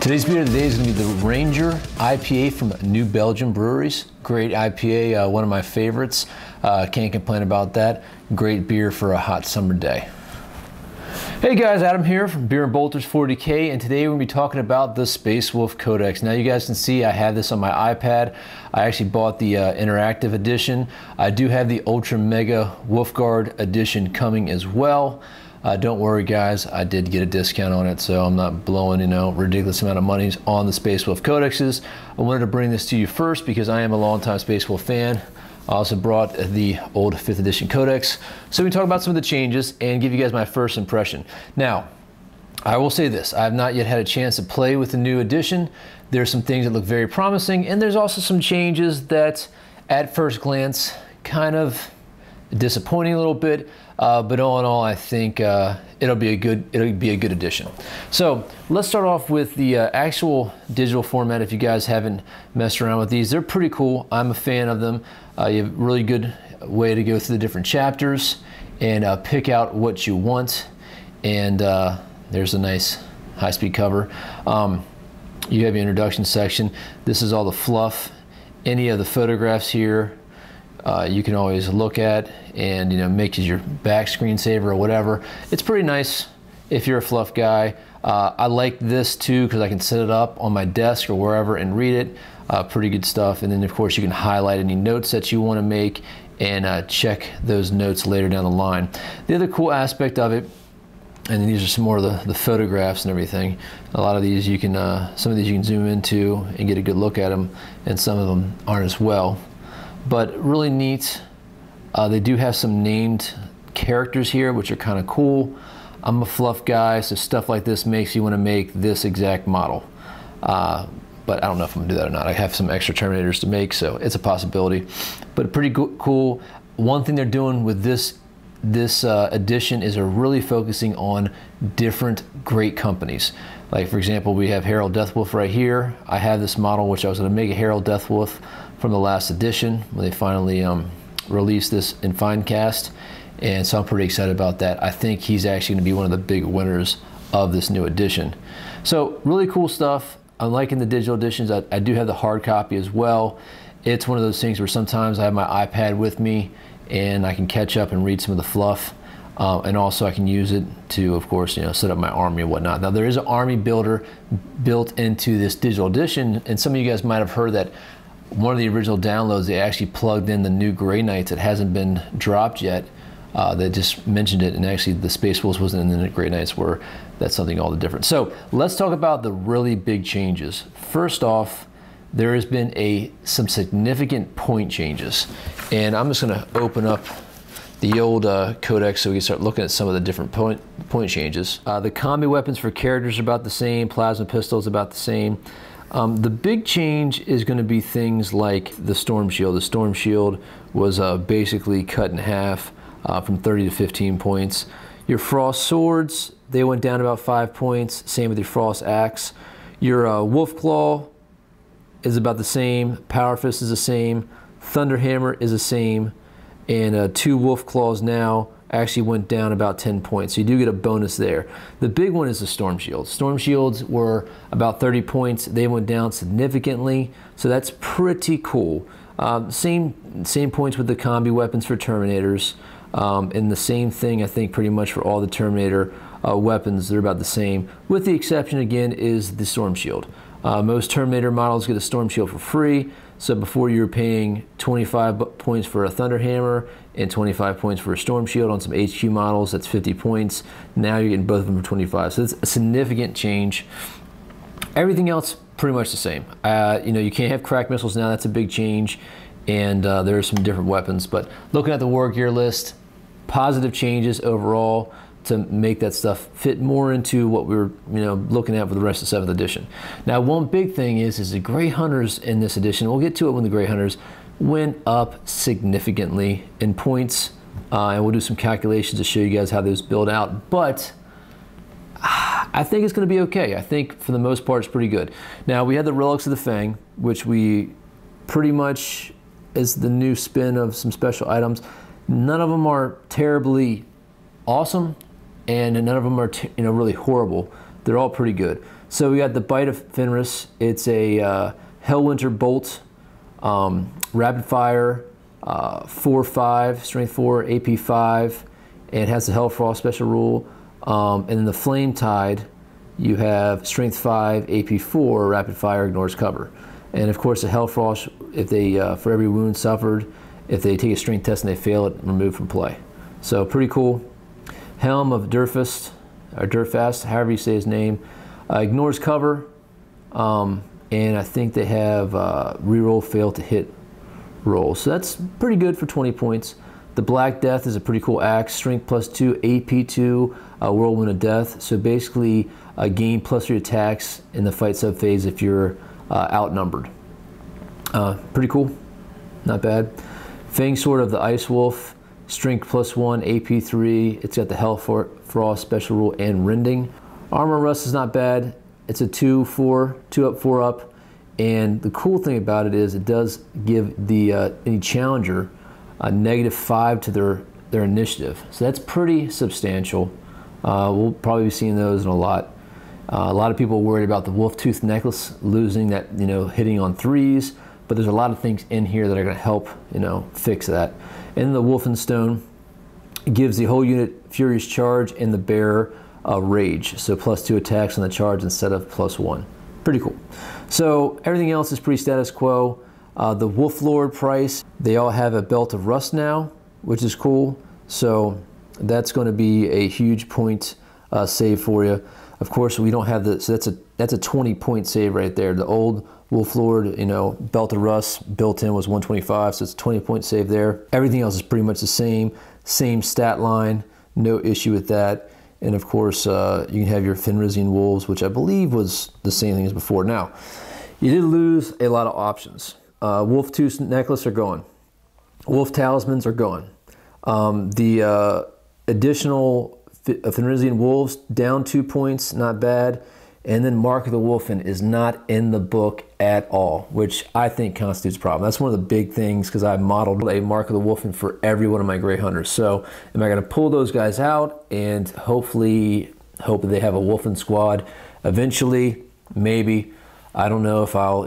Today's beer of the day is going to be the Ranger IPA from New Belgium Breweries. Great IPA, one of my favorites. Can't complain about that. Great beer for a hot summer day. Hey guys, Adam here from Beer and Bolters 40K, and today we're going to be talking about the Space Wolf Codex. Now you guys can see I have this on my iPad. I actually bought the interactive edition. I do have the Ultra Mega Wolfguard edition coming as well. Don't worry guys, I did get a discount on it, so I'm not blowing, ridiculous amount of money on the Space Wolf Codexes. I wanted to bring this to you first because I am a longtime Space Wolf fan. I also brought the old 5th edition Codex. So we can talk about some of the changes and give you guys my first impression. Now, I will say this, I have not yet had a chance to play with the new edition. There's some things that look very promising, and there's also some changes that at first glance kind of disappointing a little bit, but all in all, I think it'll be a good addition. So let's start off with the actual digital format. If you guys haven't messed around with these, they're pretty cool. I'm a fan of them. You have a really good way to go through the different chapters and pick out what you want. And there's a nice high-speed cover. You have your introduction section. This is all the fluff. Any of the photographs here you can always look at and make it your back screensaver or whatever. It's pretty nice if you're a fluff guy. I like this too because I can set it up on my desk or wherever and read it. Pretty good stuff. And then of course you can highlight any notes that you want to make and check those notes later down the line. The other cool aspect of it, and these are some more of the photographs and everything. A lot of these you can, some of these you can zoom into and get a good look at them, and some of them aren't as well. But really neat. They do have some named characters here, which are kind of cool. I'm a fluff guy, so stuff like this makes you want to make this exact model. But I don't know if I'm gonna do that or not. I have some extra Terminators to make, so it's a possibility. But pretty cool. One thing they're doing with this edition is they're really focusing on different great companies. Like for example, we have Herald Deathwolf right here. I have this model, which I was gonna make a Herald Deathwolf from the last edition when they finally released this in Finecast, and so I'm pretty excited about that. I think he's actually going to be one of the big winners of this new edition. So really cool stuff. I'm liking the digital editions. I do have the hard copy as well. It's one of those things where sometimes I have my iPad with me and I can catch up and read some of the fluff, and also I can use it to, of course, set up my army and whatnot. Now there is an army builder built into this digital edition, and some of you guys might have heard that one of the original downloads, they actually plugged in the new Grey Knights. It hasn't been dropped yet. They just mentioned it, and actually the Space Wolves wasn't in the Grey Knights, where that's something all the different. So let's talk about the really big changes. First off, there has been some significant point changes, and I'm just going to open up the old codex so we can start looking at some of the different point changes. The combi weapons for characters are about the same. Plasma pistols about the same. The big change is going to be things like the Storm Shield. The Storm Shield was basically cut in half from 30 to 15 points. Your Frost Swords, they went down about 5 points. Same with your Frost Axe. Your Wolf Claw is about the same. Power Fist is the same. Thunder Hammer is the same. And 2 Wolf Claws now actually went down about 10 points. So you do get a bonus there. The big one is the Storm Shield. Storm Shields were about 30 points. They went down significantly, so that's pretty cool. Same points with the combi weapons for Terminators, and the same thing I think pretty much for all the Terminator weapons. They're about the same, with the exception again is the Storm Shield. Most Terminator models get a Storm Shield for free. So before you were paying 25 points for a Thunder Hammer and 25 points for a Storm Shield on some HQ models, that's 50 points. Now you're getting both of them for 25. So it's a significant change. Everything else pretty much the same. You can't have crack missiles now, that's a big change. And there are some different weapons. But looking at the war gear list, positive changes overall to make that stuff fit more into what we were looking at for the rest of 7th edition. Now one big thing is the Grey Hunters in this edition, we'll get to it when the Grey Hunters went up significantly in points, and we'll do some calculations to show you guys how those build out, but I think it's going to be okay. I think for the most part it's pretty good. Now we had the Relics of the Fang, which we pretty much is the new spin of some special items. None of them are terribly awesome, and none of them are really horrible. They're all pretty good. So we got the Bite of Fenris. It's a Hellwinter Bolt, rapid fire, 4/5, strength 4, AP 5, and it has the Hellfrost special rule. And then the Flame Tide, you have strength 5, AP 4, rapid fire, ignores cover. And of course the Hellfrost, if they, for every wound suffered, if they take a strength test and they fail it, removed from play. So pretty cool. Helm of Durfast, or Durfast, however you say his name, ignores cover, and I think they have reroll fail to hit roll. So that's pretty good for 20 points. The Black Death is a pretty cool axe, strength +2, AP 2, Whirlwind of Death. So basically gain +3 attacks in the fight subphase if you're outnumbered. Pretty cool, not bad. Fang Sword of the Ice Wolf, strength +1, AP 3. It's got the Hellfrost special rule and Rending. Armor Rust is not bad. It's a 2/4, 2 up, 4 up. And the cool thing about it is it does give the any challenger a -5 to their initiative. So that's pretty substantial. We'll probably be seeing those in a lot. A lot of people worried about the Wolf Tooth Necklace losing that, hitting on 3s, but there's a lot of things in here that are going to help, fix that. And the Wolfenstone gives the whole unit Furious Charge and the bearer Rage, so +2 attacks on the charge instead of +1. Pretty cool. So everything else is pretty status quo. The Wolf Lord price, they all have a Belt of Rust now, which is cool. So that's going to be a huge point save for you. Of course, we don't have the, so that's a 20-point save right there. The old Wolf Lord, Belt of Rust built in was 125, so it's a 20-point save there. Everything else is pretty much the same stat line, no issue with that. And of course, you can have your Fenrisian Wolves, which I believe was the same thing as before. Now, you did lose a lot of options. Wolf Tooth Necklace are gone. Wolf Talismans are gone. The additional Fenrisian Wolves, down 2 points, not bad. And then Mark of the Wolfen is not in the book at all, which I think constitutes a problem. That's one of the big things because I modeled a Mark of the Wolfen for every one of my Grey Hunters. So am I going to pull those guys out and hopefully hope that they have a Wolfen squad eventually? Maybe. I don't know if I'll,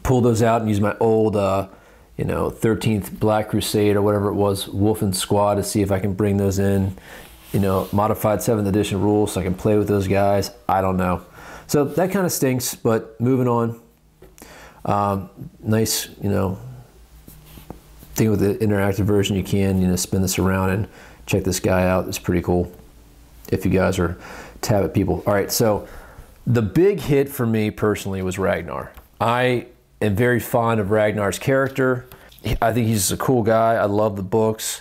pull those out and use my old, 13th Black Crusade or whatever it was, Wolfen squad to see if I can bring those in. Modified 7th edition rules so I can play with those guys. I don't know. So that kind of stinks, but moving on. Nice, thing with the interactive version. You can, spin this around and check this guy out. It's pretty cool if you guys are tablet people. All right, so the big hit for me personally was Ragnar. I am very fond of Ragnar's character. I think he's a cool guy. I love the books.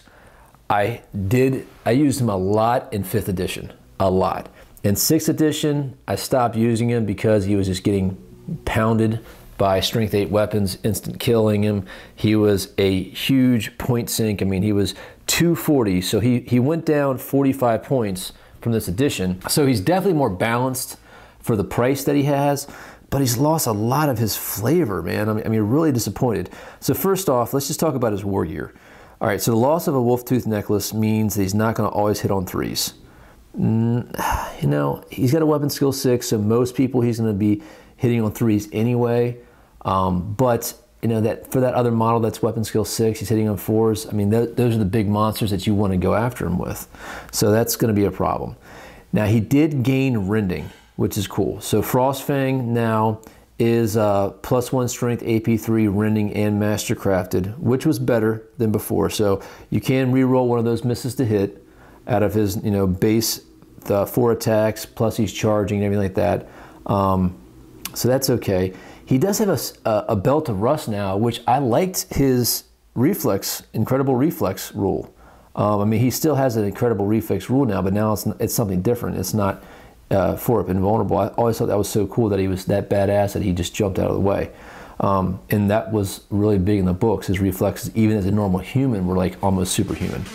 I used him a lot in 5th edition, a lot. In 6th edition, I stopped using him because he was just getting pounded by strength 8 weapons, instant killing him. He was a huge point sink. I mean, he was 240, so he went down 45 points from this edition. So he's definitely more balanced for the price that he has, but he's lost a lot of his flavor, man. I mean, really disappointed. So first off, let's just talk about his war gear. All right, so the loss of a Wolf Tooth Necklace means that he's not going to always hit on 3s. He's got a weapon skill 6, so most people he's going to be hitting on 3s anyway. But that for that other model that's weapon skill 6, he's hitting on 4s. I mean, those are the big monsters that you want to go after him with. So that's going to be a problem. Now he did gain Rending, which is cool. So Frostfang now is +1 strength, AP 3, Rending, and Mastercrafted, which was better than before. So you can re-roll one of those misses to hit out of his, base 4 attacks, plus he's charging and everything like that. So that's okay. He does have a Belt of Rust now, which I liked his reflex, incredible reflex rule. I mean, he still has an incredible reflex rule now, but now it's something different. It's not 4-up invulnerable. I always thought that was so cool that he was that badass that he just jumped out of the way. And that was really big in the books. His reflexes, even as a normal human, were like almost superhuman.